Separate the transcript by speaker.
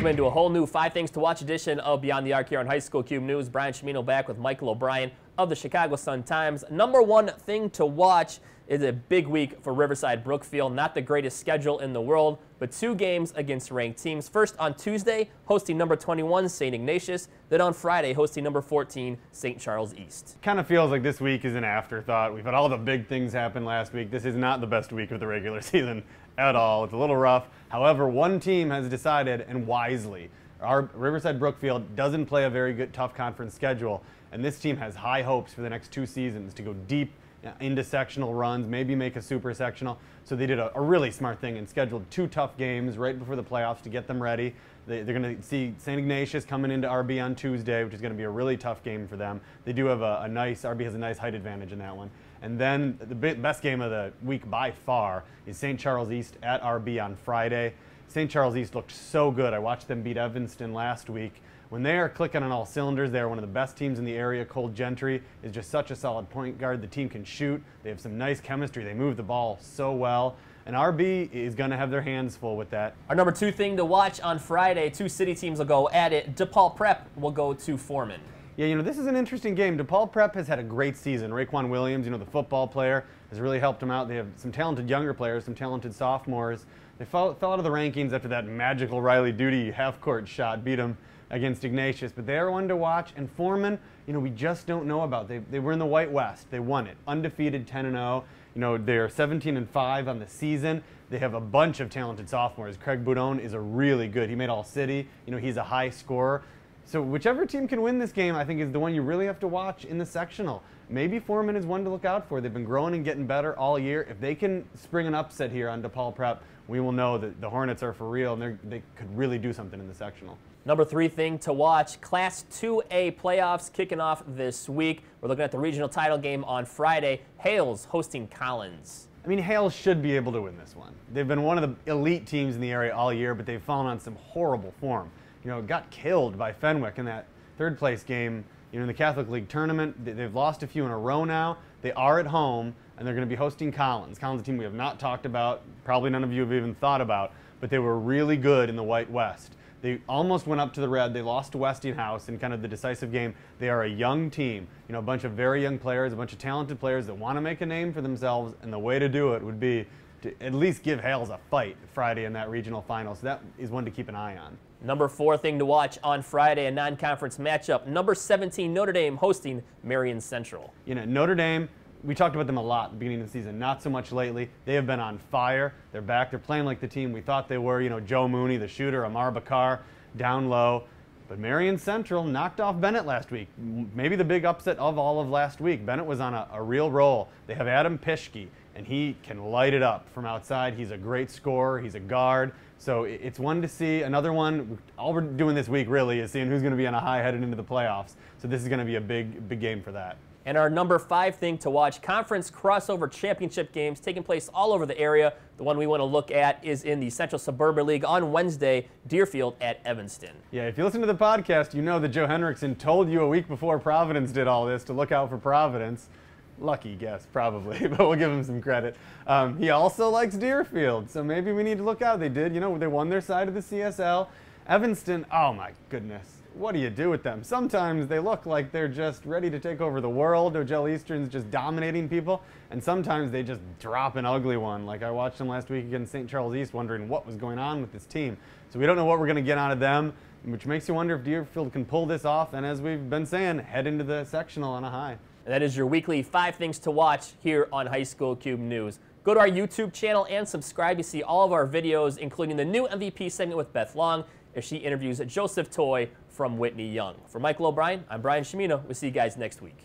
Speaker 1: Welcome into a whole new 5 Things to Watch edition of Beyond the Arc here on High School Cube News. Brian Chimino back with Michael O'Brien of the Chicago Sun-Times. Number one thing to watch is a big week for Riverside-Brookfield. Not the greatest schedule in the world, but 2 games against ranked teams. First on Tuesday, hosting number 21, St. Ignatius. Then on Friday, hosting number 14, St. Charles East.
Speaker 2: Kind of feels like this week is an afterthought. We've had all the big things happen last week. This is not the best week of the regular season at all. It's a little rough. However, one team has decided, and wisely, our Riverside-Brookfield doesn't play a very good, tough conference schedule, and this team has high hopes for the next 2 seasons to go deep into sectional runs, maybe make a super sectional. So they did a really smart thing and scheduled 2 tough games right before the playoffs to get them ready. They're going to see St. Ignatius coming into RB on Tuesday, which is going to be a really tough game for them. They do have RB has a nice height advantage in that one. And then the best game of the week by far is St. Charles East at RB on Friday. St. Charles East looked so good. I watched them beat Evanston last week. When they are clicking on all cylinders, they are one of the best teams in the area. Cole Gentry is just such a solid point guard. The team can shoot. They have some nice chemistry. They move the ball so well. And RB is going to have their hands full with that.
Speaker 1: Our number 2 thing to watch on Friday, 2 city teams will go at it. DePaul Prep will go to Foreman.
Speaker 2: Yeah, this is an interesting game. DePaul Prep has had a great season. Raekwon Williams, the football player, has really helped them out. They have some talented younger players, some talented sophomores. They fell out of the rankings after that magical Riley Duty half-court shot beat them against Ignatius, but they are one to watch. And Foreman, we just don't know about. They were in the White West. They won it, undefeated, 10-0. They're 17-5 on the season. They have a bunch of talented sophomores. Craig Boudon is a really good. He made All-City. He's a high scorer. So whichever team can win this game, I think, is the one you really have to watch in the sectional. Maybe Foreman is one to look out for. They've been growing and getting better all year. If they can spring an upset here on DePaul Prep, we will know that the Hornets are for real and they could really do something in the sectional.
Speaker 1: Number 3 thing to watch, Class 2A playoffs kicking off this week. We're looking at the regional title game on Friday. Hales hosting Collins.
Speaker 2: Hales should be able to win this one. They've been one of the elite teams in the area all year, but they've fallen on some horrible form. Got killed by Fenwick in that 3rd place game in the Catholic League tournament. They've lost a few in a row now. They are at home, and they're going to be hosting Collins. Collins, a team we have not talked about, probably none of you have even thought about, but they were really good in the White West. They almost went up to the Red. They lost to Westinghouse in kind of the decisive game. They are a young team, a bunch of very young players, a bunch of talented players that want to make a name for themselves, and the way to do it would be to at least give Hales a fight Friday in that regional final. So that is one to keep an eye on.
Speaker 1: Number 4 thing to watch on Friday, a non-conference matchup. Number 17, Notre Dame hosting Marion Central.
Speaker 2: Notre Dame, we talked about them a lot at the beginning of the season, not so much lately. They have been on fire. They're back. They're playing like the team we thought they were. Joe Mooney, the shooter, Amar Bakar, down low. But Marion Central knocked off Bennett last week. Maybe the big upset of all of last week. Bennett was on a real roll. They have Adam Pischke, and he can light it up from outside. He's a great scorer. He's a guard. So it's one to see. Another one, all we're doing this week really is seeing who's going to be on a high headed into the playoffs. So this is going to be a big game for that.
Speaker 1: And our number 5 thing to watch, conference crossover championship games taking place all over the area. The one we want to look at is in the Central Suburban League on Wednesday, Deerfield at Evanston.
Speaker 2: Yeah, if you listen to the podcast, you know that Joe Henriksen told you a week before Providence did all this to look out for Providence. Lucky guess, probably, but we'll give him some credit. He also likes Deerfield, so maybe we need to look out. They did, they won their side of the CSL. Evanston, oh my goodness. What do you do with them? Sometimes they look like they're just ready to take over the world. O'Gell Eastern's just dominating people. And sometimes they just drop an ugly one. Like I watched them last week against St. Charles East, wondering what was going on with this team. So we don't know what we're going to get out of them, which makes you wonder if Deerfield can pull this off. And as we've been saying, head into the sectional on a high.
Speaker 1: And that is your weekly 5 things to watch here on High School Cube News. Go to our YouTube channel and subscribe to see all of our videos, including the new MVP segment with Beth Long, as she interviews Joseph Toy from Whitney Young. For Michael O'Brien, I'm Brian Chimino. We'll see you guys next week.